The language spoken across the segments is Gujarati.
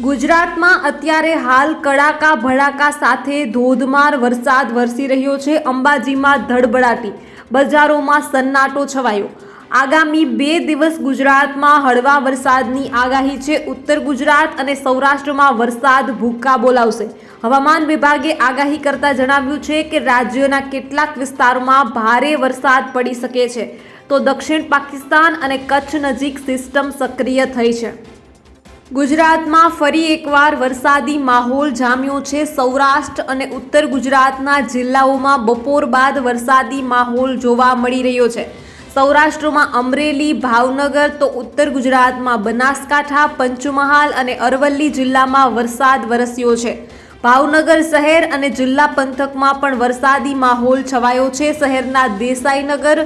ગુજરાતમાં અત્યારે હાલ કડાકા ભડાકા સાથે ધોધમાર વરસાદ વરસી રહ્યો છે। અંબાજીમાં ધડબડાટી, બજારોમાં સન્નાટો છવાયો। આગામી 2 દિવસ ગુજરાતમાં હળવા વરસાદની આગાહી છે। ઉત્તર ગુજરાત અને સૌરાષ્ટ્રમાં વરસાદ ભૂક્કા બોલાવશે। હવામાન વિભાગે આગાહી કરતા જણાવ્યું છે કે રાજ્યના કેટલાક વિસ્તારોમાં ભારે વરસાદ પડી શકે છે, તો દક્ષિણ પાકિસ્તાન અને કચ્છ નજીક સિસ્ટમ સક્રિય થઈ છે। ગુજરાતમાં ફરી એકવાર વરસાદી માહોલ જામ્યો છે। સૌરાષ્ટ્ર અને ઉત્તર ગુજરાતના જિલ્લાઓમાં બપોર બાદ વરસાદી માહોલ જોવા મળી રહ્યો છે। સૌરાષ્ટ્રમાં અમરેલી, ભાવનગર તો ઉત્તર ગુજરાતમાં બનાસકાંઠા, પંચમહાલ અને અરવલ્લી જિલ્લામાં વરસાદ વરસ્યો છે। ભાવનગર શહેર અને જિલ્લા પંથકમાં પણ વરસાદી માહોલ છવાયો છે। શહેરના દેસાઈનગર,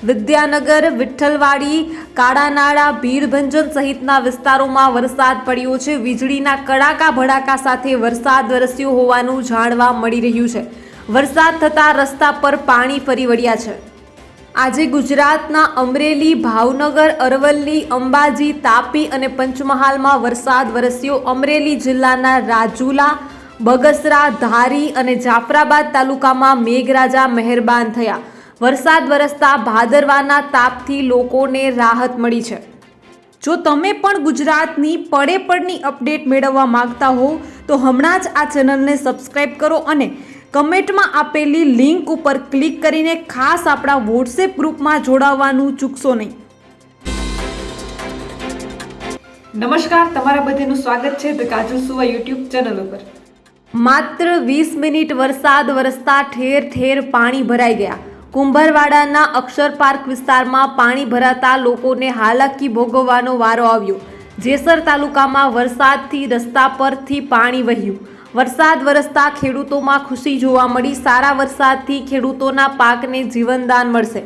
વિદ્યાનગર, વિઠ્ઠલવાડી, કાળાનાળા, ભીડભંજન સહિતના વિસ્તારોમાં વરસાદ પડ્યો છે। વીજળીના કડાકા ભડાકા સાથે વરસાદ વરસ્યો હોવાનું જાણવા મળી રહ્યું છે। વરસાદ થતાં રસ્તા પર પાણી ફરી વળ્યા છે। આજે ગુજરાતના અમરેલી, ભાવનગર, અરવલ્લી, અંબાજી, તાપી અને પંચમહાલમાં વરસાદ વરસ્યો। અમરેલી જિલ્લાના રાજુલા, બગસરા, ધારી અને જાફરાબાદ તાલુકામાં મેઘરાજા મહેરબાન થયા। વરસાદ વરસતા ભાદરવાના તાપથી લોકોને રાહત મળી છે। જો તમે પણ ગુજરાતની પડે પડની અપડેટ મેળવવા માંગતા હો તો હમણાં જ આ ચેનલને સબસ્ક્રાઇબ કરો અને કમેન્ટમાં આપેલી લિંક ઉપર ક્લિક કરીને ખાસ આપણા વોટ્સએપ ગ્રુપમાં જોડાવવાનું ચૂકશો નહીં। નમસ્કાર, તમારા બધાનું સ્વાગત છે ધ કાજલ સુવા યુટ્યુબ ચેનલ ઉપર। માત્ર 20 મિનિટ વરસાદ વરસતા ઠેર ઠેર પાણી ભરાઈ ગયા। કુંભરવાડાના અક્ષર પાર્ક વિસ્તારમાં પાણી ભરાતા લોકોને હાલાકી ભોગવવાનો વારો આવ્યો। જેસર તાલુકામાં વરસાદથી રસ્તા પરથી પાણી વહ્યું। વરસાદ વરસતા ખેડૂતોમાં ખુશી જોવા મળી। સારા વરસાદથી ખેડૂતોના પાકને જીવનદાન મળશે।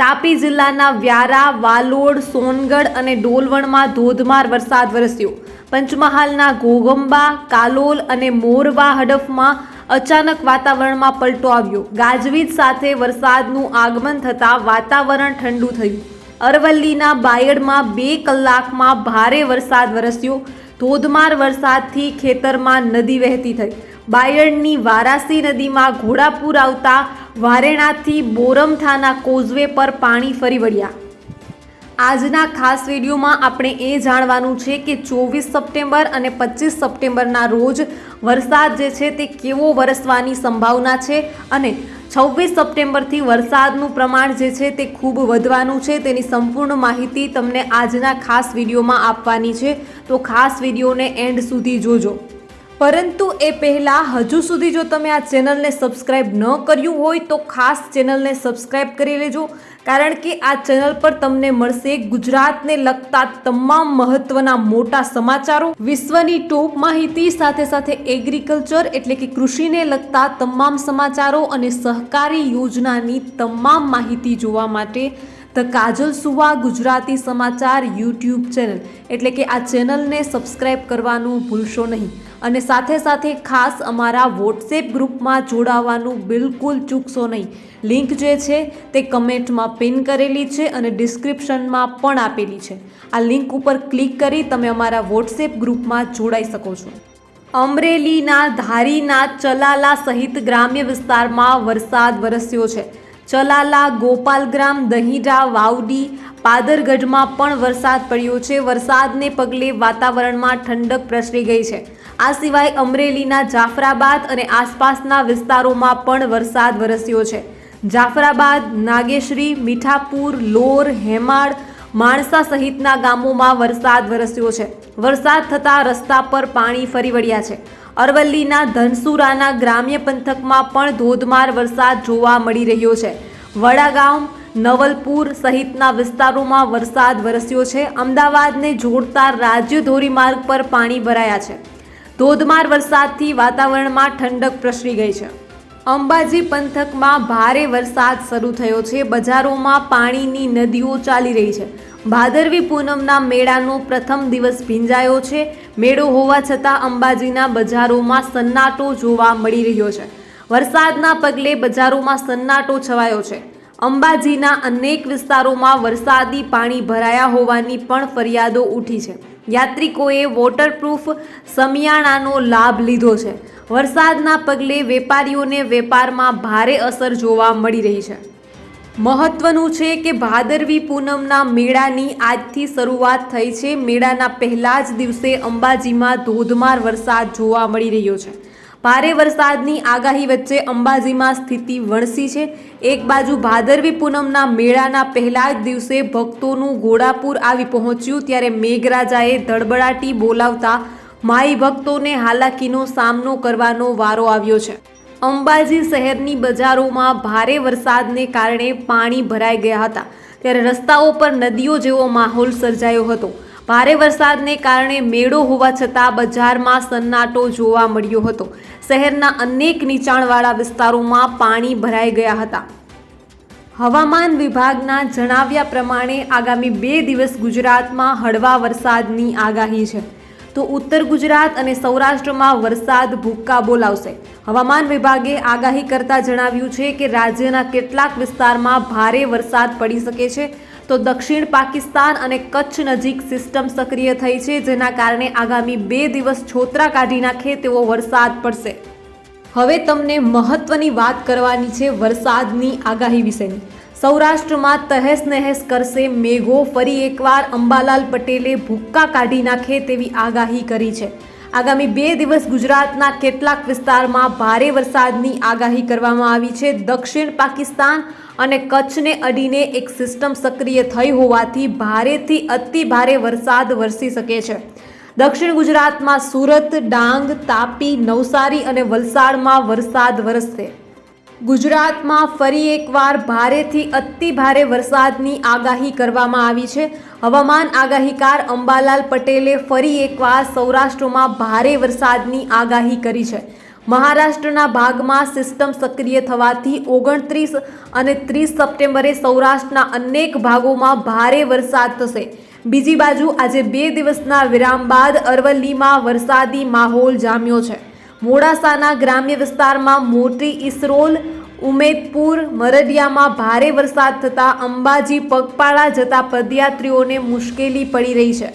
તાપી જિલ્લાના વ્યારા, વાલોડ, સોનગઢ અને ડોલવણમાં ધોધમાર વરસાદ વરસ્યો। પંચમહાલના ઘોગંબા, કાલોલ અને મોરવા હડફમાં અચાનક વાતાવરણમાં પલટો આવ્યો। ગાજવીજ સાથે વરસાદનું આગમન થતાં વાતાવરણ ઠંડુ થયું। અરવલ્લીના બાયડમાં 2 કલાકમાં ભારે વરસાદ વરસ્યો। ધોધમાર વરસાદથી ખેતરમાં નદી વહેતી થઈ। બાયડની વારાસી નદીમાં ઘોડાપૂર આવતા વારેણાથી બોરમઠાના કોઝવે પર પાણી ફરી વળ્યા। આજના ખાસ વિડીયોમાં આપણે એ જાણવાનું છે કે 24 સપ્ટેમ્બર અને 25 સપ્ટેમ્બરના રોજ વરસાદ જે છે તે કેવો વરસવાની સંભાવના છે અને 26 સપ્ટેમ્બરથી વરસાદનું પ્રમાણ જે છે તે ખૂબ વધવાનું છે। તેની સંપૂર્ણ માહિતી તમને આજના ખાસ વિડીયોમાં આપવાની છે, તો ખાસ વિડીયોને એન્ડ સુધી જોજો। પરંતુ એ પહેલાં હજુ સુધી જો તમે આ ચેનલને સબસ્ક્રાઈબ ન કર્યું હોય તો ખાસ ચેનલને સબસ્ક્રાઈબ કરી લેજો, કારણ કે આ ચેનલ પર તમને મળશે ગુજરાતને લગતા તમામ મહત્વના મોટા સમાચારો, વિશ્વની ટોપ માહિતી, સાથે સાથે એગ્રીકલ્ચર એટલે કે કૃષિને લગતા તમામ સમાચારો અને સહકારી યોજનાની તમામ માહિતી જોવા માટે ધ કાજલ સુવા ગુજરાતી સમાચાર યુટ્યુબ ચેનલ એટલે કે આ ચેનલને સબસ્ક્રાઈબ કરવાનું ભૂલશો નહીં અને સાથે સાથે ખાસ અમારા વોટ્સએપ ગ્રુપમાં જોડાવાનું બિલકુલ ચૂકશો નહીં। લિંક જે છે તે કમેન્ટમાં પિન કરેલી છે અને ડિસ્ક્રિપ્શનમાં પણ આપેલી છે। આ લિંક ઉપર ક્લિક કરી તમે અમારા વોટ્સએપ ગ્રુપમાં જોડાઈ શકો છો। અમરેલીના ધારીના ચલાલા સહિત ગ્રામ્ય વિસ્તારમાં વરસાદ વરસ્યો છે। ચલાલા, ગોપાલગ્રામ, દહીડા, વાવડી, પાદરગઢમાં પણ વરસાદ પડ્યો છે। વરસાદને પગલે વાતાવરણમાં ઠંડક પ્રસરી ગઈ છે। આ સિવાય અમરેલીના જાફરાબાદ અને આસપાસના વિસ્તારોમાં પણ વરસાદ વરસ્યો છે। જાફરાબાદ, નાગેશ્રી, મીઠાપુર, લોર, હેમાળ, માણસા સહિતના ગામોમાં વરસાદ વરસ્યો છે। વરસાદ થતાં રસ્તા પર પાણી ફરી વળ્યા છે। અરવલ્લીના ધનસુરાના ગ્રામ્ય પંથકમાં પણ ધોધમાર વરસાદ જોવા મળી રહ્યો છે। વડાગામ, નવલપુર સહિતના વિસ્તારોમાં વરસાદ વરસ્યો છે। અમદાવાદને જોડતા રાજ્ય ધોરીમાર્ગ પર પાણી ભરાયા છે। ધોધમાર વરસાદથી વાતાવરણમાં ઠંડક પ્રસરી ગઈ છે। અંબાજી પંથકમાં ભારે વરસાદ શરૂ થયો છે। બજારોમાં પાણીની નદીઓ ચાલી રહી છે। ભાદરવી પૂનમના મેળાનો પ્રથમ દિવસ ભીંજાયો છે। મેળો હોવા છતાં અંબાજીના બજારોમાં સન્નાટો જોવા મળી રહ્યો છે। વરસાદના પગલે બજારોમાં સન્નાટો છવાયો છે। અંબાજીના અનેક વિસ્તારોમાં વરસાદી પાણી ભરાયા હોવાની પણ ફરિયાદો ઉઠી છે। યાત્રિકોએ વોટરપ્રૂફ સમિયાણાનો લાભ લીધો છે. વરસાદના પગલે વેપારીઓને વેપારમાં ભારે અસર જોવા મળી રહી છે. મહત્વનું છે કે ભાદરવી પૂનમના મેળાની આજથી શરૂઆત થઈ છે. મેળાના પહેલા જ દિવસે અંબાજીમાં ધોધમાર વરસાદ જોવા મળી રહ્યો છે. ભારે વરસાદની આગાહી વચ્ચે અંબાજીમાં સ્થિતિ વણસી છે. એક બાજુ ભાદરવી પૂનમના મેળાના પહેલા જ દિવસે ભક્તોનું ઘોડાપૂર આવી પહોંચ્યું, ત્યારે મેઘરાજાએ ધડબડાટી બોલાવતા માઈ ભક્તોને હાલાકીનો સામનો કરવાનો વારો આવ્યો છે. અંબાજી શહેરની બજારોમાં ભારે વરસાદને કારણે પાણી ભરાઈ ગયા હતા, ત્યારે રસ્તાઓ પર નદીઓ જેવો માહોલ સર્જાયો હતો. ભારે વરસાદને કારણે મેળો હોવા છતાં બજારમાં સન્નાટો જોવા મળ્યો હતો. શહેરના અનેક નીચાણવાળા વિસ્તારોમાં પાણી ભરાઈ ગયા હતા. હવામાન વિભાગના જણાવ્યા પ્રમાણે આગામી 2 દિવસ ગુજરાતમાં હળવા વરસાદની આગાહી છે, તો ઉત્તર ગુજરાત અને સૌરાષ્ટ્રમાં વરસાદ ભૂક્કા બોલાવશે. હવામાન વિભાગે આગાહી કરતા જણાવ્યું છે કે રાજ્યના કેટલાક વિસ્તારમાં ભારે વરસાદ પડી શકે છે, તો દક્ષિણ પાકિસ્તાન અને કચ્છ નજીક સિસ્ટમ સક્રિય થઈ છે, જેના કારણે આગામી 2 દિવસ છોતરા કાઢી નાખે તેવો વરસાદ પડશે. હવે તમને મહત્વની વાત કરવાની છે વરસાદની આગાહી વિશેની. સૌરાષ્ટ્રમાં તહેસ નહેસ કરશે મેઘો. ફરી એકવાર અંબાલાલ પટેલે ભૂક્કા કાઢી નાખે તેવી આગાહી કરી છે. આગામી 2 દિવસ ગુજરાતના કેટલાક વિસ્તારમાં ભારે વરસાદની આગાહી કરવામાં આવી છે. દક્ષિણ પાકિસ્તાન અને કચ્છને અડીને એક સિસ્ટમ સક્રિય થઈ હોવાથી ભારેથી અતિ ભારે વરસાદ વરસી શકે છે. દક્ષિણ ગુજરાતમાં સુરત, ડાંગ, તાપી, નવસારી અને વલસાડમાં વરસાદ વરસશે. ગુજરાતમાં ફરી એકવાર ભારેથી અતિ ભારે વરસાદની આગાહી કરવામાં આવી છે. હવામાન આગાહીકાર અંબાલાલ પટેલે ફરી એકવાર સૌરાષ્ટ્રમાં ભારે વરસાદની આગાહી કરી છે. મહારાષ્ટ્રના ભાગમાં સિસ્ટમ સક્રિય થવાથી 29 અને 30 સપ્ટેમ્બરે સૌરાષ્ટ્રના અનેક ભાગોમાં ભારે વરસાદ થશે. બીજી બાજુ આજે 2 દિવસના વિરામ બાદ અરવલ્લીમાં વરસાદી માહોલ જામ્યો છે. મોડાસાના ગ્રામ્ય વિસ્તારમાં મોટી ઇસરોલ, ઉમેદપુર, મરડિયામાં ભારે વરસાદ થતાં અંબાજી પગપાળા જતા પદયાત્રીઓને મુશ્કેલી પડી રહી છે.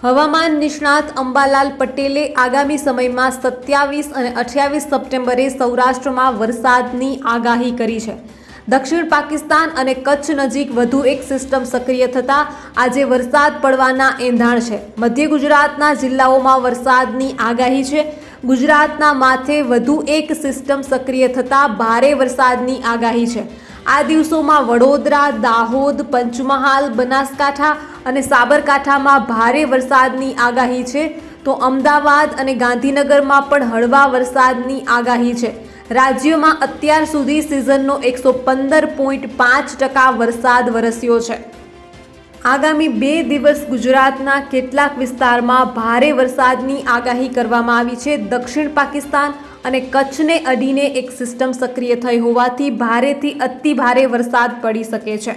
હવામાન નિષ્ણાત અંબાલાલ પટેલે આગામી સમયમાં 27 અને 28 સપ્ટેમ્બરે સૌરાષ્ટ્રમાં વરસાદની આગાહી કરી છે. દક્ષિણ પાકિસ્તાન અને કચ્છ નજીક વધુ એક સિસ્ટમ સક્રિય થતાં આજે વરસાદ પડવાના એંધાણ છે. મધ્ય ગુજરાતના જિલ્લાઓમાં વરસાદની આગાહી છે. ગુજરાતના માથે વધુ એક સિસ્ટમ સક્રિય થતાં ભારે વરસાદની આગાહી છે. આ દિવસોમાં વડોદરા, દાહોદ, પંચમહાલ, બનાસકાંઠા અને સાબરકાંઠામાં ભારે વરસાદની આગાહી છે, તો અમદાવાદ અને ગાંધીનગરમાં પણ હળવા વરસાદની આગાહી છે. રાજ્યમાં અત્યાર સુધી સિઝનનો 115.5% વરસાદ વરસ્યો છે. આગામી 2 દિવસ ગુજરાતના કેટલાક વિસ્તારમાં ભારે વરસાદની આગાહી કરવામાં આવી છે. દક્ષિણ પાકિસ્તાન અને કચ્છને અડીને એક સિસ્ટમ સક્રિય થઈ હોવાથી ભારેથી અતિ ભારે વરસાદ પડી શકે છે.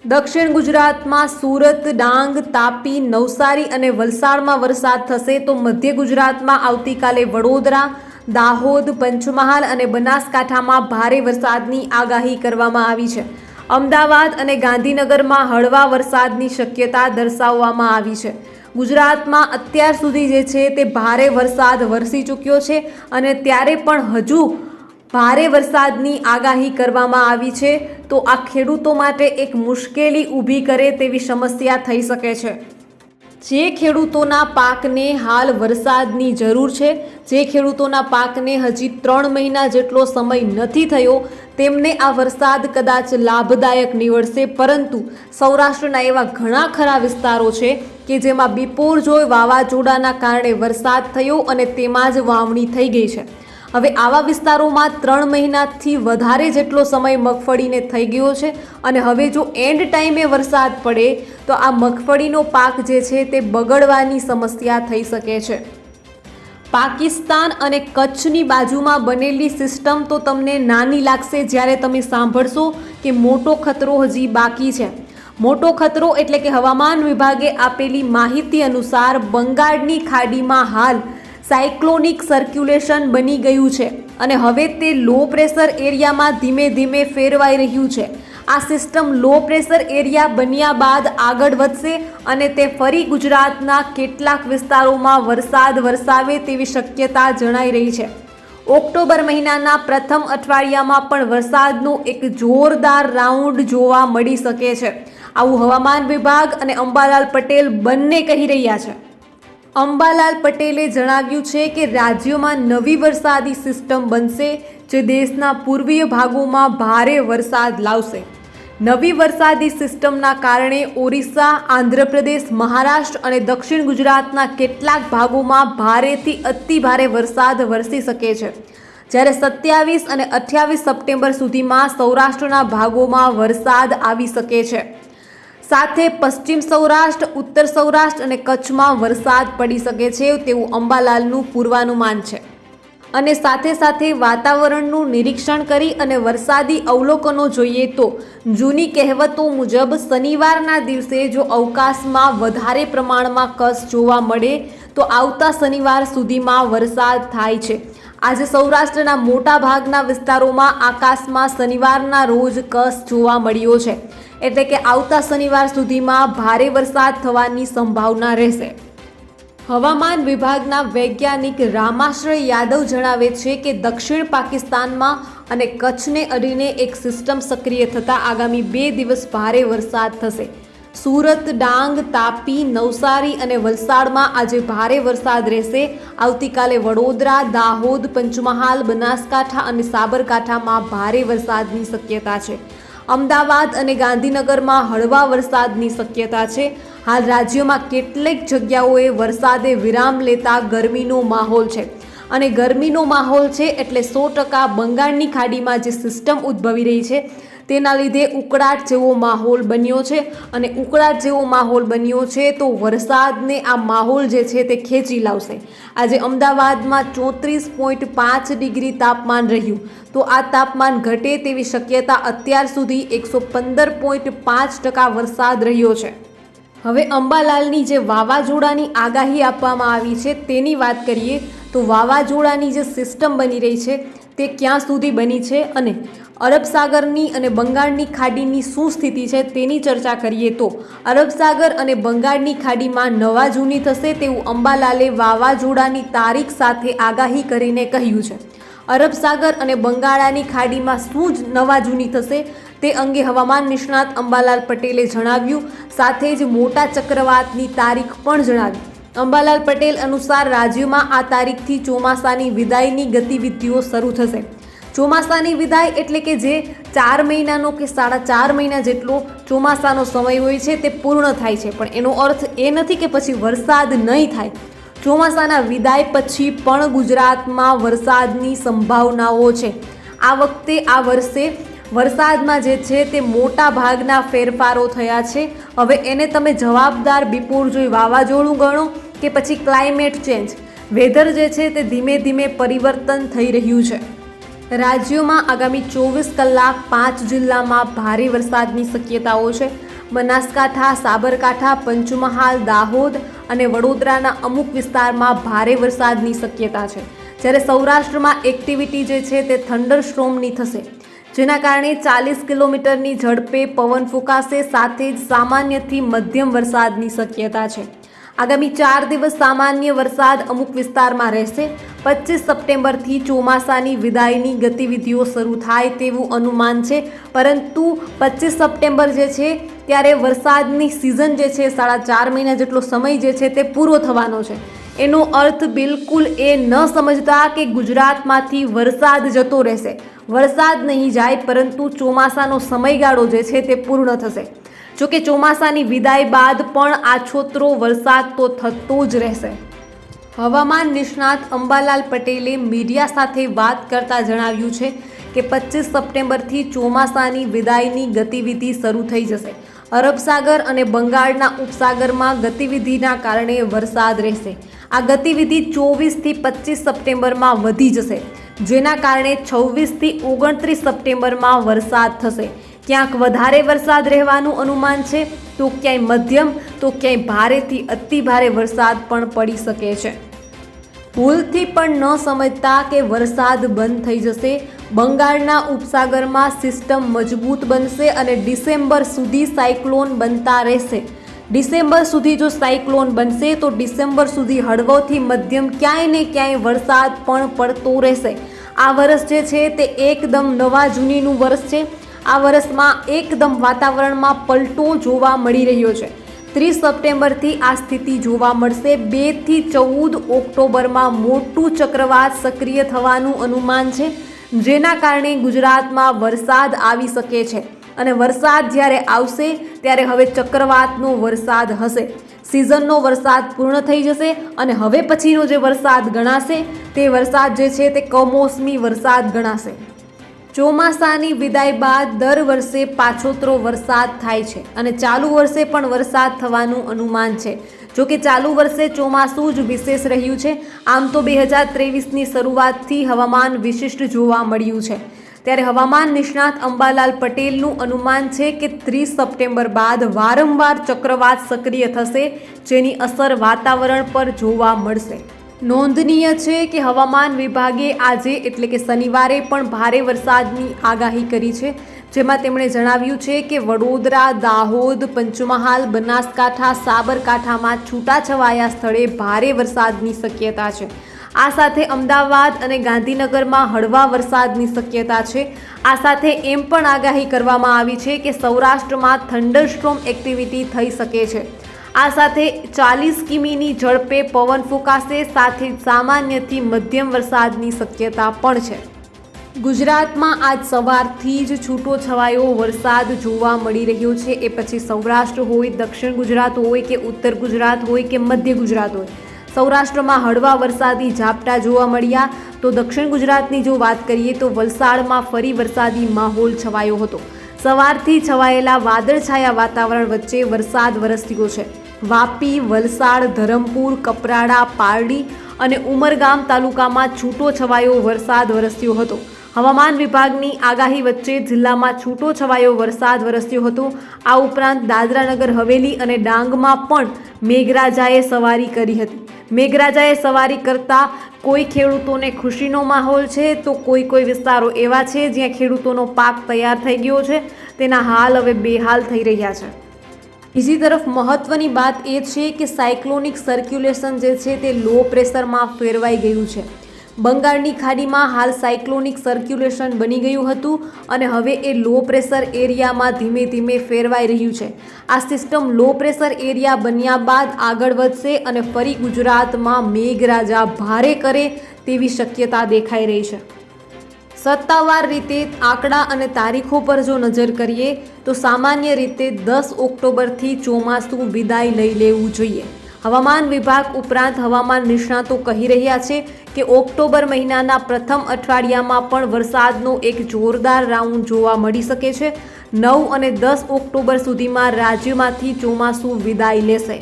દક્ષિણ ગુજરાતમાં સુરત, ડાંગ, તાપી, નવસારી અને વલસાડમાં વરસાદ થશે, તો મધ્ય ગુજરાતમાં આવતીકાલે વડોદરા, દાહોદ, પંચમહાલ અને બનાસકાંઠામાં ભારે વરસાદની આગાહી કરવામાં આવી છે. અમદાવાદ અને ગાંધીનગરમાં હળવા વરસાદની શક્યતા દર્શાવવામાં આવી છે. ગુજરાતમાં અત્યાર સુધી જે છે તે ભારે વરસાદ વરસી ચૂક્યો છે અને ત્યારે પણ હજુ ભારે વરસાદની આગાહી કરવામાં આવી છે, તો આ ખેડૂતો માટે એક મુશ્કેલી ઊભી કરે તેવી સમસ્યા થઈ શકે છે. જે ખેડૂતોના પાકને હાલ વરસાદની જરૂર છે, જે ખેડૂતોના પાકને હજી 3 મહિના જેટલો સમય નથી થયો, તેમને આ વરસાદ કદાચ લાભદાયક નીવડશે. પરંતુ સૌરાષ્ટ્રના એવા ઘણા ખરા વિસ્તારો છે કે જેમાં બિપોરજોય વાવાઝોડાના કારણે વરસાદ થયો અને તેમાં જ વાવણી થઈ ગઈ છે. હવે આવા વિસ્તારોમાં 3 મહિનાથી વધારે જેટલો સમય મગફળીને થઈ ગયો છે અને હવે જો એન્ડ ટાઈમે વરસાદ પડે તો આ મગફળીનો પાક જે છે તે બગડવાની સમસ્યા થઈ શકે છે. પાકિસ્તાન અને કચ્છની બાજુમાં બનેલી સિસ્ટમ તો તમને નાની લાગશે જ્યારે તમે સાંભળશો કે મોટો ખતરો હજી બાકી છે. મોટો ખતરો એટલે કે હવામાન વિભાગે આપેલી માહિતી અનુસાર બંગાળની ખાડીમાં હાલ સાયક્લોનિક સર્ક્યુલેશન બની ગયું છે અને હવે તે લો પ્રેશર એરિયામાં ધીમે ધીમે ફેરવાઈ રહ્યું છે. આ સિસ્ટમ લો પ્રેશર એરિયા બન્યા બાદ આગળ વધશે અને તે ફરી ગુજરાતના કેટલાક વિસ્તારોમાં વરસાદ વરસાવે તેવી શક્યતા જણાઈ રહી છે. ઓક્ટોબર મહિનાના પ્રથમ અઠવાડિયામાં પણ વરસાદનો એક જોરદાર રાઉન્ડ જોવા મળી શકે છે. આવું હવામાન વિભાગ અને અંબાલાલ પટેલ બંને કહી રહ્યા છે. અંબાલાલ પટેલે જણાવ્યું છે કે રાજ્યોમાં નવી વરસાદી સિસ્ટમ બનશે જે દેશના પૂર્વીય ભાગોમાં ભારે વરસાદ લાવશે. નવી વરસાદી સિસ્ટમના કારણે ઓરિસ્સા, આંધ્રપ્રદેશ, મહારાષ્ટ્ર અને દક્ષિણ ગુજરાતના કેટલાક ભાગોમાં ભારેથી અતિ ભારે વરસાદ વરસી શકે છે. જ્યારે 27 અને 28 સપ્ટેમ્બર સુધીમાં સૌરાષ્ટ્રના ભાગોમાં વરસાદ આવી શકે છે. સાથે પશ્ચિમ સૌરાષ્ટ્ર, ઉત્તર સૌરાષ્ટ્ર અને કચ્છમાં વરસાદ પડી શકે છે તેવું અંબાલાલનું પૂર્વાનુમાન છે. અને સાથે સાથે વાતાવરણનું નિરીક્ષણ કરી અને વરસાદી અવલોકનો જોઈએ તો જૂની કહેવતો મુજબ શનિવારના દિવસે જો અવકાશમાં વધારે પ્રમાણમાં કસ જોવા મળે તો આવતા શનિવાર સુધીમાં વરસાદ થાય છે. આજે સૌરાષ્ટ્રના મોટા ભાગના વિસ્તારોમાં આકાશમાં શનિવારના રોજ કસ જોવા મળ્યો છે. એટલે કે આવતા શનિવાર સુધીમાં ભારે વરસાદ થવાની સંભાવના રહેશે. હવામાન વિભાગના વૈજ્ઞાનિક રામાશ્રય યાદવ જણાવે છે કે દક્ષિણ પાકિસ્તાનમાં અને કચ્છને અડીને એક સિસ્ટમ સક્રિય થતાં આગામી 2 દિવસ ભારે વરસાદ થશે. સુરત, ડાંગ, તાપી, નવસારી અને વલસાડમાં આજે ભારે વરસાદ રહેશે. આવતીકાલે વડોદરા, દાહોદ, પંચમહાલ, બનાસકાંઠા અને સાબરકાંઠામાં ભારે વરસાદની શક્યતા છે. અમદાવાદ અને ગાંધીનગરમાં હળવા વરસાદની શક્યતા છે. હાલ રાજ્યમાં કેટલીક જગ્યાઓએ વરસાદે વિરામ લેતા ગરમીનો માહોલ છે. અને ગરમીનો માહોલ છે એટલે 100% બંગાળની ખાડીમાં જે સિસ્ટમ ઉદ્ભવી રહી છે તેના લીધે ઉકળાટ જેવો માહોલ બન્યો છે. અને ઉકળાટ જેવો માહોલ બન્યો છે તો વરસાદને આ માહોલ જે છે તે ખેંચી લાવશે. આજે અમદાવાદમાં 34.5 ડિગ્રી તાપમાન રહ્યું તો આ તાપમાન ઘટે તેવી શક્યતા અત્યાર સુધી 115.5% વરસાદ રહ્યો છે. હવે અંબાલાલની જે વાવાઝોડાની આગાહી આપવામાં આવી છે તેની વાત કરીએ તો વાવાઝોડાની જે સિસ્ટમ બની રહી છે તે ક્યાં સુધી બની છે અને અરબ સાગરની અને બંગાળની ખાડીની શું સ્થિતિ છે તેની ચર્ચા કરીએ તો અરબ સાગર અને બંગાળની ખાડીમાં નવા જૂની થશે તેવું અંબાલાલે વાવાઝોડાની તારીખ સાથે આગાહી કરીને કહ્યું છે. અરબ સાગર અને બંગાળાની ખાડીમાં શું જ નવા જૂની થશે તે અંગે હવામાન નિષ્ણાત અંબાલાલ પટેલે જણાવ્યું. સાથે જ મોટા ચક્રવાતની તારીખ પણ જણાવી. અંબાલાલ પટેલ અનુસાર રાજ્યમાં આ તારીખથી ચોમાસાની વિદાયની ગતિવિધિઓ શરૂ થશે. ચોમાસાની વિદાય એટલે કે જે 4 મહિનાનો કે 4.5 મહિના જેટલો ચોમાસાનો સમય હોય છે તે પૂર્ણ થાય છે. પણ એનો અર્થ એ નથી કે પછી વરસાદ નહીં થાય. ચોમાસાના વિદાય પછી પણ ગુજરાતમાં વરસાદની સંભાવનાઓ છે. આ વર્ષે વરસાદમાં જે છે તે મોટા ભાગના ફેરફારો થયા છે. હવે એને તમે જવાબદાર બિપોરજોય વાવાઝોડું ગણો કે પછી ક્લાઇમેટ ચેન્જ, વેધર જે છે તે ધીમે ધીમે પરિવર્તન થઈ રહ્યું છે. રાજ્યોમાં આગામી 24 કલાક 5 જિલ્લામાં ભારે વરસાદની શક્યતાઓ છે. બનાસકાંઠા, સાબરકાંઠા, પંચમહાલ, દાહોદ અને વડોદરાના અમુક વિસ્તારમાં ભારે વરસાદની શક્યતા છે. જ્યારે સૌરાષ્ટ્રમાં એક્ટિવિટી જે છે તે થંડરસ્ટોર્મની થશે, જેના કારણે 40 કિલોમીટરની ઝડપે પવન ફૂંકાશે. સાથે જ સામાન્યથી મધ્યમ વરસાદની શક્યતા છે. આગામી 4 દિવસ સામાન્ય વરસાદ અમુક વિસ્તારમાં રહેશે. 25 સપ્ટેમ્બરથી ચોમાસાની વિદાયની ગતિવિધિઓ શરૂ થાય તેવું અનુમાન છે. પરંતુ 25 સપ્ટેમ્બર જે છે ત્યારે વરસાદની સિઝન જે છે 4.5 મહિના જેટલો સમય જે છે તે પૂરો થવાનો છે. એનો અર્થ બિલકુલ એ ન સમજતા કે ગુજરાતમાંથી વરસાદ જતો રહેશે. વરસાદ નહીં જાય, પરંતુ ચોમાસાનો સમયગાળો જે છે તે પૂર્ણ થશે. જોકે ચોમાસાની વિદાય બાદ પણ આછોતરો વરસાદ તો થતો જ રહેશે. હવામાન નિષ્ણાત અંબાલાલ પટેલે મીડિયા સાથે વાત કરતા જણાવ્યું છે કે 25 સપ્ટેમ્બરથી ચોમાસાની વિદાયની ગતિવિધિ શરૂ થઈ જશે. અરબ સાગર અને બંગાળના ઉપસાગરમાં ગતિવિધિના કારણે વરસાદ રહેશે. આ ગતિવિધિ 24 થી 25 સપ્ટેમ્બરમાં વધી જશે, જેના કારણે 26 થી 29 સપ્ટેમ્બરમાં વરસાદ થશે. ક્યાંક વધારે વરસાદ રહેવાનું અનુમાન છે તો ક્યાંય મધ્યમ તો ક્યાંય ભારેથી અતિ ભારે વરસાદ પણ પડી શકે છે. ભૂલથી પણ ન સમજતા કે વરસાદ બંધ થઈ જશે. બંગાળના ઉપસાગરમાં સિસ્ટમ મજબૂત બનશે અને ડિસેમ્બર સુધી સાયક્લોન બનતા રહેશે. ડિસેમ્બર સુધી જો સાયક્લોન બનશે તો ડિસેમ્બર સુધી હળવોથી મધ્યમ ક્યાંય ને ક્યાંય વરસાદ પણ પડતો રહેશે. આ વર્ષ જે છે તે એકદમ નવા જૂનીનું વર્ષ છે. આ વર્ષમાં એકદમ વાતાવરણમાં પલટો જોવા મળી રહ્યો છે. 30 સપ્ટેમ્બરથી આ સ્થિતિ જોવા મળશે. 2 થી 14 ઓક્ટોબરમાં મોટું ચક્રવાત સક્રિય થવાનું અનુમાન છે, જેના કારણે ગુજરાતમાં વરસાદ આવી શકે છે. અને વરસાદ જ્યારે આવશે ત્યારે હવે ચક્રવાતનો વરસાદ હશે. સિઝનનો વરસાદ પૂર્ણ થઈ જશે અને હવે પછીનો જે વરસાદ ગણાશે તે વરસાદ જે છે તે કમોસમી વરસાદ ગણાશે. ચોમાસાની વિદાય બાદ દર વર્ષે પાછોતરો વરસાદ થાય છે અને ચાલુ વર્ષે પણ વરસાદ થવાનું અનુમાન છે. જો કે ચાલુ વર્ષે ચોમાસું જ વિશેષ રહ્યું છે. આમ તો 2023ની શરૂઆતથી હવામાન વિશિષ્ટ જોવા મળ્યું છે. ત્યારે હવામાન નિષ્ણાત અંબાલાલ પટેલનું અનુમાન છે કે 30 સપ્ટેમ્બર બાદ વારંવાર ચક્રવાત સક્રિય થશે, જેની અસર વાતાવરણ પર જોવા મળશે. નોંધનીય છે કે હવામાન વિભાગે આજે એટલે કે શનિવારે પણ ભારે વરસાદની આગાહી કરી છે, જેમાં તેમણે જણાવ્યું છે કે વડોદરા, દાહોદ, પંચમહાલ, બનાસકાંઠા, સાબરકાંઠામાં છૂટાછવાયા સ્થળે ભારે વરસાદની શક્યતા છે. આ સાથે અમદાવાદ અને ગાંધીનગરમાં હળવા વરસાદની શક્યતા છે. આ સાથે એમ પણ આગાહી કરવામાં આવી છે કે સૌરાષ્ટ્રમાં થંડરસ્ટોર્મ એક્ટિવિટી થઈ શકે છે. આ સાથે 40 કિમીની ઝડપે પવન ફૂંકાશે. સાથે સામાન્યથી મધ્યમ વરસાદની શક્યતા પણ છે. ગુજરાતમાં આજ સવારથી જ છૂટો છવાયો વરસાદ જોવા મળી રહ્યો છે. એ પછી સૌરાષ્ટ્ર હોય, દક્ષિણ ગુજરાત હોય કે ઉત્તર ગુજરાત હોય કે મધ્ય ગુજરાત હોય, સૌરાષ્ટ્રમાં હળવા વરસાદી ઝાપટા જોવા મળ્યા. તો દક્ષિણ ગુજરાતની જો વાત કરીએ તો વલસાડમાં ફરી વરસાદી માહોલ છવાયો હતો. સવારથી છવાયેલા વાદળછાયા વાતાવરણ વચ્ચે વરસાદ વરસ્યો છે. વાપી, વલસાડ, ધરમપુર, કપરાડા, પારડી અને ઉમરગામ તાલુકામાં છૂટો છવાયો વરસાદ વરસ્યો હતો. હવામાન વિભાગની આગાહી વચ્ચે જિલ્લામાં છૂટો છવાયો વરસાદ વરસ્યો હતો. આ ઉપરાંત દાદરાનગર હવેલી અને ડાંગમાં પણ મેઘરાજાએ સવારી કરી હતી. મેઘરાજાએ સવારી કરતા કોઈ ખેડૂતોને ખુશીનો માહોલ છે, તો કોઈ વિસ્તારો એવા છે જ્યાં ખેડૂતોનો પાક તૈયાર થઈ ગયો છે, તેના હાલ હવે બેહાલ થઈ રહ્યા છે. બીજી તરફ મહત્વની વાત એ છે કે સાયક્લોનિક સર્ક્યુલેશન જે છે તે લો પ્રેશરમાં ફેરવાઈ ગયું છે. બંગાળની ખાડીમાં હાલ સાયક્લોનિક સર્ક્યુલેશન બની ગયું હતું અને હવે એ લો પ્રેશર એરિયામાં ધીમે ધીમે ફેરવાઈ રહ્યું છે. આ સિસ્ટમ લો પ્રેશર એરિયા બન્યા બાદ આગળ વધશે અને ફરી ગુજરાતમાં મેઘરાજા ભારે કરે તેવી શક્યતા દેખાઈ રહી છે. સત્તાવાર રીતે આંકડા અને તારીખો પર જો નજર કરીએ તો સામાન્ય રીતે 10 ઓક્ટોબરથી ચોમાસું વિદાય લઈ લેવું જોઈએ. હવામાન વિભાગ ઉપરાંત હવામાન નિષ્ણાતો કહી રહ્યા છે કે ઓક્ટોબર મહિનાના પ્રથમ અઠવાડિયામાં પણ વરસાદનો એક જોરદાર રાઉન્ડ જોવા મળી શકે છે. 9 અને 10 ઓક્ટોબર સુધીમાં રાજ્યમાંથી ચોમાસું વિદાય લેશે.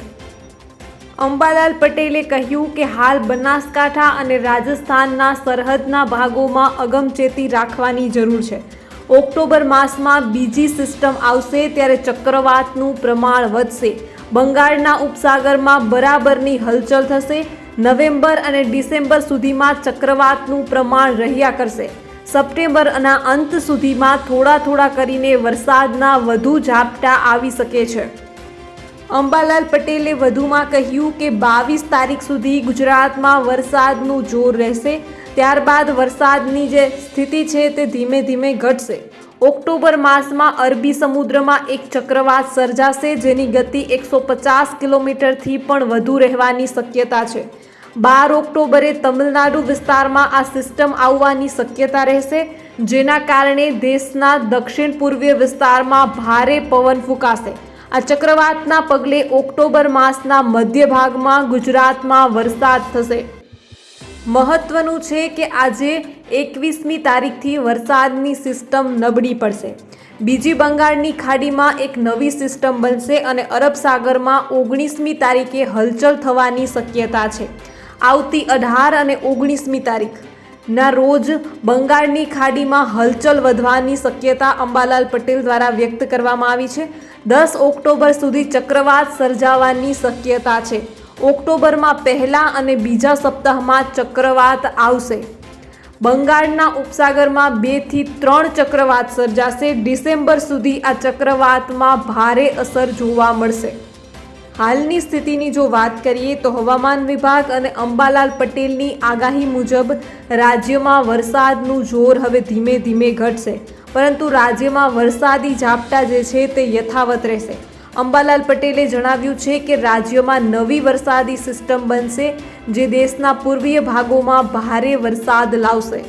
અંબાલાલ પટેલે કહ્યું કે હાલ બનાસકાંઠા અને રાજસ્થાનના સરહદના ભાગોમાં અગમચેતી રાખવાની જરૂર છે. ઓક્ટોબર માસમાં બીજી સિસ્ટમ આવશે ત્યારે ચક્રવાતનું પ્રમાણ વધશે. બંગાળના ઉપસાગરમાં બરાબરની હલચલ થશે. નવેમ્બર અને ડિસેમ્બર સુધીમાં ચક્રવાતનું પ્રમાણ રહ્યા કરશે. સપ્ટેમ્બરના અંત સુધીમાં થોડા કરીને વરસાદના વધુ ઝાપટા આવી શકે છે. અંબાલાલ પટેલે વધુમાં કહ્યું કે 22 તારીખ સુધી ગુજરાતમાં વરસાદનું જોર રહેશે. ત્યારબાદ વરસાદની જે સ્થિતિ છે તે ધીમે ધીમે ઘટશે. ઓક્ટોબર માસમાં અરબી સમુદ્રમાં એક ચક્રવાત સર્જાશે, જેની ગતિ 150 કિલોમીટરથી પણ વધુ રહેવાની શક્યતા છે. 12 ઓક્ટોબરે તમિલનાડુ વિસ્તારમાં આ સિસ્ટમ આવવાની શક્યતા રહેશે, જેના કારણે દેશના દક્ષિણ પૂર્વીય વિસ્તારમાં ભારે પવન ફૂંકાશે. આ ચક્રવાતના પગલે ઓક્ટોબર માસના મધ્ય ભાગમાં ગુજરાતમાં વરસાદ થશે. મહત્વનું છે કે આજે 21મી તારીખથી વરસાદની સિસ્ટમ નબળી પડશે. બીજી બંગાળની ખાડીમાં એક નવી સિસ્ટમ બનશે અને અરબ સાગરમાં 19મી તારીખે હલચલ થવાની શક્યતા છે. આવતી 18 અને 19મી તારીખના રોજ બંગાળની ખાડીમાં હલચલ વધવાની શક્યતા અંબાલાલ પટેલ દ્વારા વ્યક્ત કરવામાં આવી છે. 10 ઓક્ટોબર સુધી ચક્રવાત સર્જાવાની શક્યતા છે. ઓક્ટોબરમાં પહેલા અને બીજા સપ્તાહમાં ચક્રવાત આવશે. બંગાળના ઉપસાગરમાં 2 થી 3 ચક્રવાત સર્જાશે। ડિસેમ્બર સુધી આ ચક્રવાતમાં ભારે અસર જોવા મળશે। હાલની સ્થિતિની જો વાત કરીએ તો હવામાન વિભાગ અને અંબાલાલ પટેલની આગાહી મુજબ રાજ્યમાં વરસાદનું જોર હવે ધીમે ધીમે ઘટશે, પરંતુ રાજ્યમાં વરસાદી ઝાપટા જે છે તે યથાવત રહેશે। અંબાલાલ પટેલે જણાવ્યું છે કે રાજ્યમાં નવી વરસાદી સિસ્ટમ બનશે, જે દેશના પૂર્વીય ભાગોમાં ભારે વરસાદ લાવશે।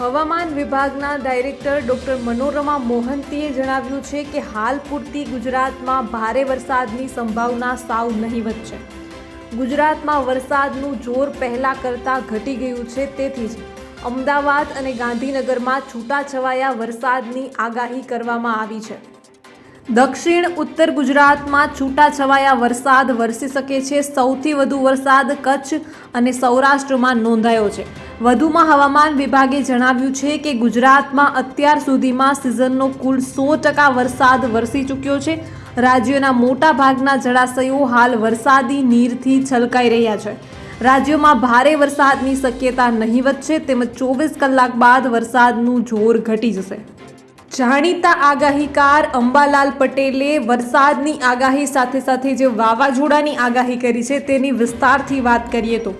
હવામાન વિભાગના ડાયરેક્ટર ડોક્ટર મનોરમા મોહંતીએ જણાવ્યું છે કે હાલ પૂરતી ગુજરાતમાં ભારે વરસાદની સંભાવના સાવ નહીવત છે। ગુજરાતમાં વરસાદનું જોર પહેલા કરતાં ઘટી ગયું છે, તેથી જ અમદાવાદ અને ગાંધીનગરમાં છૂટાછવાયા વરસાદની આગાહી કરવામાં આવી છે। દક્ષિણ ઉત્તર ગુજરાતમાં છૂટાછવાયા વરસાદ વરસી શકે છે। સૌથી વધુ વરસાદ કચ્છ અને સૌરાષ્ટ્રમાં નોંધાયો છે। વધુમાં હવામાન વિભાગે જણાવ્યું છે કે ગુજરાતમાં અત્યાર સુધીમાં સિઝનનો કુલ 100% વરસાદ વરસી ચૂક્યો છે। રાજ્યના મોટા ભાગના જળાશયો હાલ વરસાદી નીરથી છલકાઈ રહ્યા છે। રાજ્યમાં ભારે વરસાદની શક્યતા નહીવત છે, તેમજ 24 કલાક બાદ વરસાદનું જોર ઘટી જશે। જાણીતા આગાહીકાર અંબાલાલ પટેલે વરસાદની આગાહી સાથે સાથે જે વાવાઝોડાની આગાહી કરી છે તેની વિસ્તારથી વાત કરીએ તો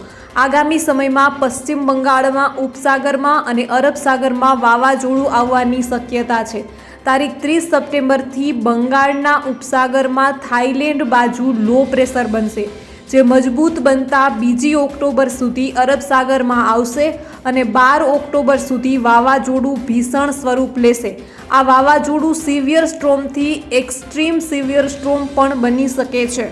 આગામી સમયમાં પશ્ચિમ બંગાળમાં ઉપસાગરમાં અને અરબ સાગરમાં વાવાઝોડું આવવાની શક્યતા છે। તારીખ 30 સપ્ટેમ્બરથી બંગાળના ઉપસાગરમાં થાઈલેન્ડ બાજુ લો પ્રેશર બનશે, જે મજબૂત બનતા 2 ઓક્ટોબર સુધી અરબ સાગરમાં આવશે અને 12 ઓક્ટોબર સુધી વાવાઝોડું ભીષણ સ્વરૂપ લેશે। આ વાવાઝોડું સિવિયર સ્ટ્રોમથી એક્સ્ટ્રીમ સિવિયર સ્ટ્રોમ પણ બની શકે છે,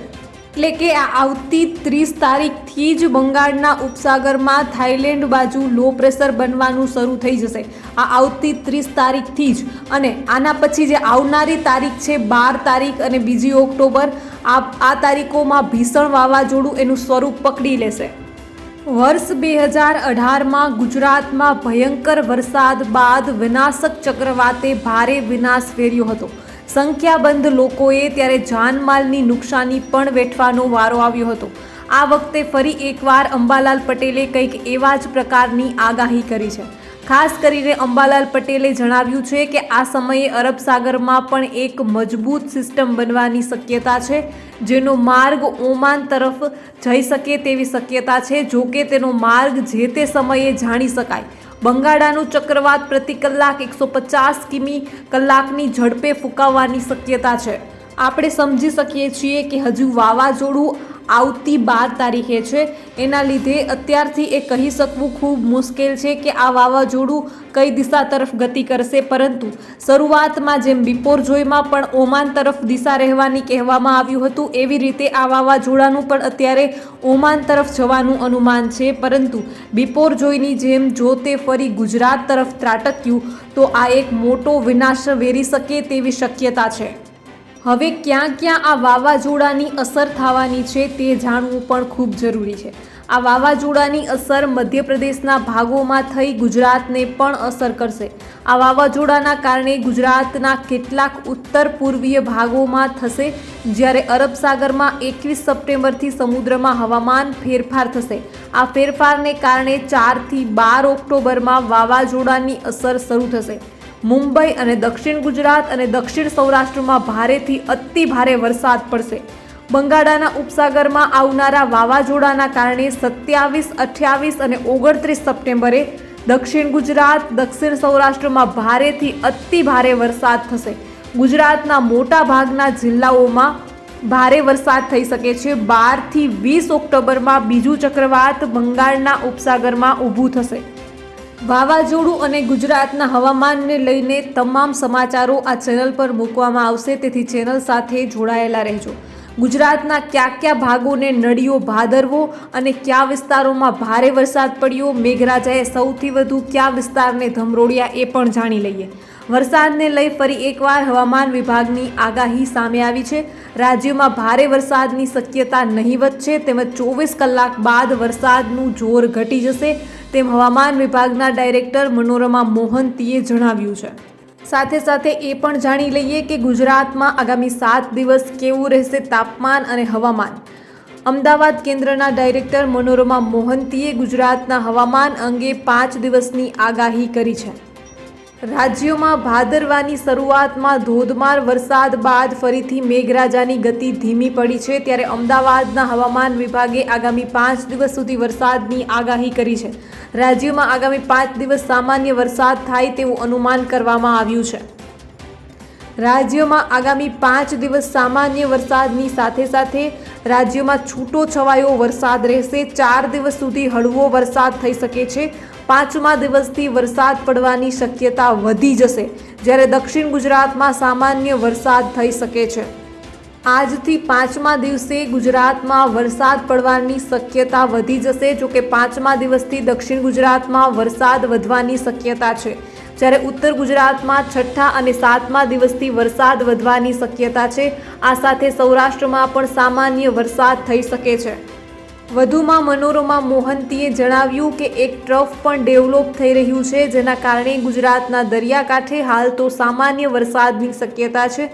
એટલે કે આ આવતી 30 તારીખથી જ બંગાળના ઉપસાગરમાં થાઈલેન્ડ બાજુ લો પ્રેશર બનવાનું શરૂ થઈ જશે। આ આવતી 30 તારીખથી જ, અને આના પછી જે આવનારી તારીખ છે 12 તારીખ અને 2 ઓક્ટોબર, આ તારીખોમાં ભીષણ વાવાઝોડું એનું સ્વરૂપ પકડી લેશે। વર્ષ 2018માં ગુજરાતમાં ભયંકર વરસાદ બાદ વિનાશક ચક્રવાતે ભારે વિનાશ વેર્યો હતો। સંખ્યાબંધ લોકોએ ત્યારે જાનમાલની નુકસાની પણ વેઠવાનો વારો આવ્યો હતો। આ વખતે ફરી એકવાર અંબાલાલ પટેલે કંઈક એવા જ પ્રકારની આગાહી કરી છે। ખાસ કરીને અંબાલાલ પટેલે જણાવ્યું છે કે આ સમયે અરબ સાગરમાં પણ એક મજબૂત સિસ્ટમ બનવાની શક્યતા છે, જેનો માર્ગ ઓમાન તરફ જઈ શકે તેવી શક્યતા છે। જો કે તેનો માર્ગ જે તે સમયે જાણી શકાય। બંગાળાનું ચક્રવાત પ્રતિ કલાક 150 કિમી કલાકની ઝડપે ફૂંકાવાની શક્યતા છે। આપણે સમજી શકીએ છીએ કે હજુ વાવાઝોડું આવતી 12 તારીખે છે, એના લીધે અત્યારથી એ કહી શકવું ખૂબ મુશ્કેલ છે કે આ વાવાઝોડું કઈ દિશા તરફ ગતિ કરશે, પરંતુ શરૂઆતમાં જેમ બિપોરજોયમાં પણ ઓમાન તરફ દિશા રહેવાની કહેવામાં આવ્યું હતું, એવી રીતે આ વાવાઝોડાનું પણ અત્યારે ઓમાન તરફ જવાનું અનુમાન છે। પરંતુ બિપોરજોયની જેમ જો તે ફરી ગુજરાત તરફ ત્રાટક્યું તો આ એક મોટો વિનાશ વેરી શકે તેવી શક્યતા છે। હવે ક્યાં ક્યાં આ વાવાઝોડાની અસર થવાની છે તે જાણવું પણ ખૂબ જરૂરી છે। આ વાવાઝોડાની અસર મધ્યપ્રદેશના ભાગોમાં થઈ ગુજરાતને પણ અસર કરશે। આ વાવાઝોડાના કારણે ગુજરાતના કેટલાક ઉત્તર પૂર્વીય ભાગોમાં થશે, જ્યારે અરબ સાગરમાં 21 સપ્ટેમ્બરથી સમુદ્રમાં હવામાન ફેરફાર થશે। આ ફેરફારને કારણે 4 થી 12 ઓક્ટોબરમાં વાવાઝોડાની અસર શરૂ થશે। મુંબઈ અને દક્ષિણ ગુજરાત અને દક્ષિણ સૌરાષ્ટ્રમાં ભારેથી અતિ ભારે વરસાદ પડશે। બંગાળાના ઉપસાગરમાં આવનારા વાવાઝોડાના કારણે 27, 28 અને 29 સપ્ટેમ્બરે દક્ષિણ ગુજરાત, દક્ષિણ સૌરાષ્ટ્રમાં ભારેથી અતિ ભારે વરસાદ થશે। ગુજરાતના મોટા ભાગના જિલ્લાઓમાં ભારે વરસાદ થઈ શકે છે। 12 થી 20 ઓક્ટોબરમાં બીજું ચક્રવાત બંગાળના ઉપસાગરમાં ઊભું થશે। વાવાઝોડું અને ગુજરાતના હવામાનને લઈને તમામ સમાચારો આ ચેનલ પર મૂકવામાં આવશે, તેથી ચેનલ સાથે જોડાયેલા રહેજો। ગુજરાતના કયા ભાગોને નડ્યો ભાદરવો અને કયા વિસ્તારોમાં ભારે વરસાદ પડ્યો, મેઘરાજાએ સૌથી વધુ કયા વિસ્તારને ધમરોળ્યા એ પણ જાણી લઈએ। વરસાદને લઈ ફરી એકવાર હવામાન વિભાગની આગાહી સામે આવી છે। રાજ્યમાં ભારે વરસાદની શક્યતા નહીવત છે, તેમજ 24 કલાક બાદ વરસાદનું જોર ઘટી જશે, તેમ હવામાન વિભાગના ડાયરેક્ટર મનોરમા મોહંતીએ જણાવ્યું છે। સાથે સાથે એ પણ જાણી લઈએ કે ગુજરાતમાં આગામી 7 દિવસ કેવું રહેશે તાપમાન અને હવામાન। અમદાવાદ કેન્દ્રના ડાયરેક્ટર મનોરમા મોહંતીએ ગુજરાતના હવામાન અંગે 5 દિવસની આગાહી કરી છે. રાજ્યોમાં ભાદરવાની શરૂઆતમાં ધોધમાર વરસાદ બાદ ફરીથી મેઘરાજાની ગતિ ધીમી પડી છે. ત્યારે અમદાવાદના હવામાન વિભાગે આગામી 5 દિવસ સુધી વરસાદની આગાહી કરી છે. રાજ્યમાં આગામી 5 દિવસ સામાન્ય વરસાદ થાય તેવું અનુમાન કરવામાં આવ્યું છે. રાજ્યમાં આગામી 5 દિવસ સામાન્ય વરસાદની સાથે સાથે રાજ્યમાં છૂટો છવાયો વરસાદ રહેશે. 4 દિવસ સુધી હળવો વરસાદ થઈ શકે છે. 5મા દિવસથી વરસાદ પડવાની શક્યતા વધી જશે, જ્યારે દક્ષિણ ગુજરાતમાં સામાન્ય વરસાદ થઈ શકે છે. આજથી 5મા દિવસે ગુજરાતમાં વરસાદ પડવાની શક્યતા વધી જશે. જોકે 5મા દિવસથી દક્ષિણ ગુજરાતમાં વરસાદ વધવાની શક્યતા છે, જ્યારે ઉત્તર ગુજરાતમાં 6ઠા અને 7મા દિવસથી વરસાદ વધવાની શક્યતા છે. આ સાથે સૌરાષ્ટ્રમાં પણ સામાન્ય વરસાદ થઈ શકે છે. વધુમાં મનોરમા મોહંતીએ જણાવ્યું કે એક ટ્રફ પણ ડેવલપ થઈ રહ્યું છે, જેના કારણે ગુજરાતના દરિયાકાંઠે હાલ તો સામાન્ય વરસાદની શક્યતા છે.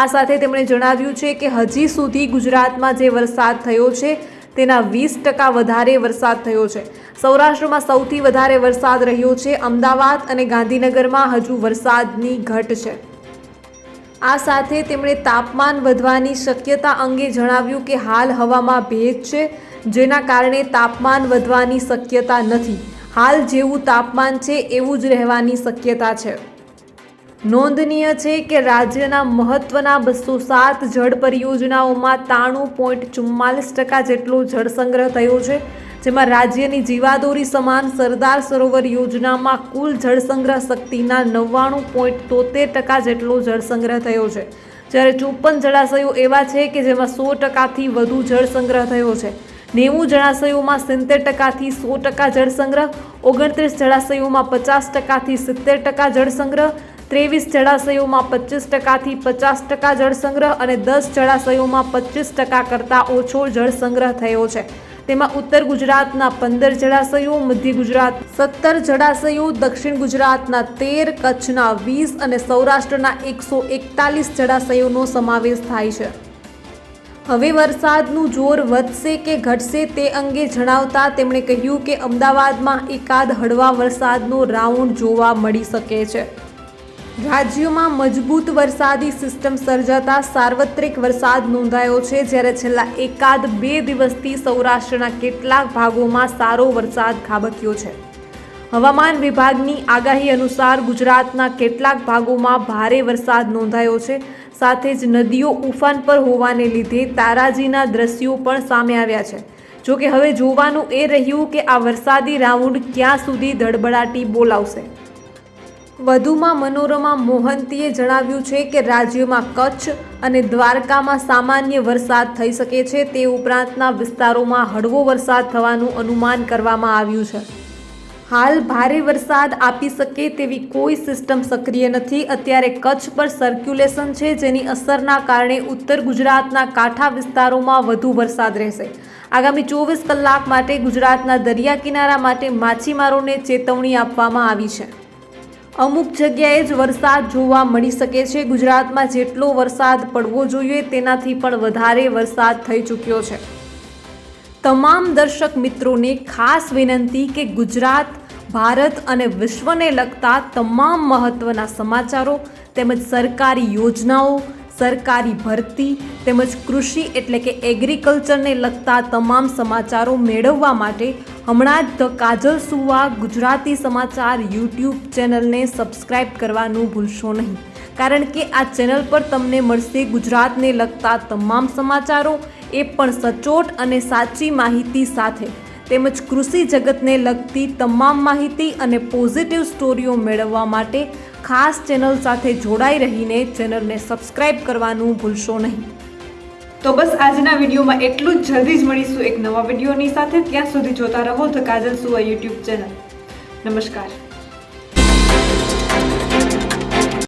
આ સાથે તેમણે જણાવ્યું છે કે હજી સુધી ગુજરાતમાં જે વરસાદ થયો છે તેના 20% વધારે વરસાદ થયો છે. સૌરાષ્ટ્રમાં સૌથી વધારે વરસાદ રહ્યો છે. અમદાવાદ અને ગાંધીનગરમાં હજુ વરસાદની ઘટ છે. આ સાથે તેમણે તાપમાન વધવાની શક્યતા અંગે જણાવ્યું કે હાલ હવામાં ભેજ છે, જેના કારણે તાપમાન વધવાની શક્યતા નથી. હાલ જેવું તાપમાન છે એવું જ રહેવાની શક્યતા છે. નોંધનીય છે કે રાજ્યના મહત્વના 207 જળ પરિયોજનાઓમાં 93.44% જેટલો જળસંગ્રહ થયો છે, જેમાં રાજ્યની જીવાદોરી સમાન સરદાર સરોવર યોજનામાં કુલ જળસંગ્રહ શક્તિના 99.73% જેટલો જળસંગ્રહ થયો છે, જ્યારે 54 જળાશયો એવા છે કે જેમાં 100%થી વધુ જળસંગ્રહ થયો છે. 90 જળાશયોમાં 70%થી 100% જળસંગ્રહ, 29 જળાશયોમાં 50%થી 70% જળસંગ્રહ, 23 જળાશયોમાં 25%થી 50% જળસંગ્રહ અને 10 જળાશયોમાં 25% કરતાં ઓછો જળસંગ્રહ થયો છે. તેમાં ઉત્તર ગુજરાતના 15 જળાશયો, મધ્ય ગુજરાત 17 જળાશયો, દક્ષિણ ગુજરાતના 13, કચ્છના 20 અને સૌરાષ્ટ્રના 141 જળાશયોનો સમાવેશ થાય છે. હવે વરસાદનું જોર વધશે કે ઘટશે તે અંગે જણાવતા તેમણે કહ્યું કે અમદાવાદમાં એકાદ હળવા વરસાદનો રાઉન્ડ જોવા મળી શકે છે. રાજ્યમાં મજબૂત વરસાદી સિસ્ટમ સર્જાતા સાર્વત્રિક વરસાદ નોંધાયો છે, જ્યારે છેલ્લા એકાદ 2 દિવસથી સૌરાષ્ટ્રના કેટલાક ભાગોમાં સારો વરસાદ ખાબક્યો છે. હવામાન વિભાગની આગાહી અનુસાર ગુજરાતના કેટલાક ભાગોમાં ભારે વરસાદ નોંધાયો છે. સાથે જ નદીઓ ઉફાન પર હોવાને લીધે તારાજીના દ્રશ્યો પણ સામે આવ્યા છે. જોકે હવે જોવાનું એ રહ્યું કે આ વરસાદી રાઉન્ડ ક્યાં સુધી ધડબડાટી બોલાવશે. વધુમાં મનોરમા મોહંતીએ જણાવ્યું છે કે રાજ્યમાં કચ્છ અને દ્વારકામાં સામાન્ય વરસાદ થઈ શકે છે. તે ઉપરાંતના વિસ્તારોમાં હળવો વરસાદ થવાનું અનુમાન કરવામાં આવ્યું છે. હાલ ભારે વરસાદ આપી શકે તેવી કોઈ સિસ્ટમ સક્રિય નથી. અત્યારે કચ્છ પર સર્ક્યુલેશન છે, જેની અસરના કારણે ઉત્તર ગુજરાતના કાંઠા વિસ્તારોમાં વધુ વરસાદ રહેશે. આગામી 24 કલાક માટે ગુજરાતના દરિયા કિનારા માટે માછીમારોને ચેતવણી આપવામાં આવી છે. અમુક જગ્યાએ જ વરસાદ જોવા મળી શકે છે. ગુજરાતમાં જેટલો વરસાદ પડવો જોઈએ તેનાથી પણ વધારે વરસાદ થઈ ચૂક્યો છે. તમામ દર્શક મિત્રોને ખાસ વિનંતી કે ગુજરાત, ભારત અને વિશ્વને લગતા તમામ મહત્વના સમાચારો તેમજ સરકારી યોજનાઓ, સરકારી ભરતી તેમજ કૃષિ એટલે કે એગ્રીકલ્ચરને લગતા તમામ સમાચારો મેળવવા માટે હમણાં જ ધ કાજલ સુવા ગુજરાતી સમાચાર યુટ્યુબ ચેનલને સબસ્ક્રાઇબ કરવાનું ભૂલશો નહીં, કારણ કે આ ચેનલ પર તમને મળશે ગુજરાતને લગતા તમામ સમાચારો, એ પણ સચોટ અને સાચી માહિતી સાથે, તેમજ કૃષિ જગતને લગતી તમામ માહિતી અને પોઝિટિવ સ્ટોરીઓ મેળવવા માટે ખાસ ચેનલ સાથે જોડાઈ રહીને ચેનલને સબસ્ક્રાઇબ કરવાનું ભૂલશો નહીં. તો બસ આજના વિડીયોમાં એટલું જ. જલ્દી જ મળીશું એક નવા વિડીયોની સાથે. ત્યાં સુધી જોતા રહો ધ કાજલ સુવા યુટ્યુબ ચેનલ. નમસ્કાર.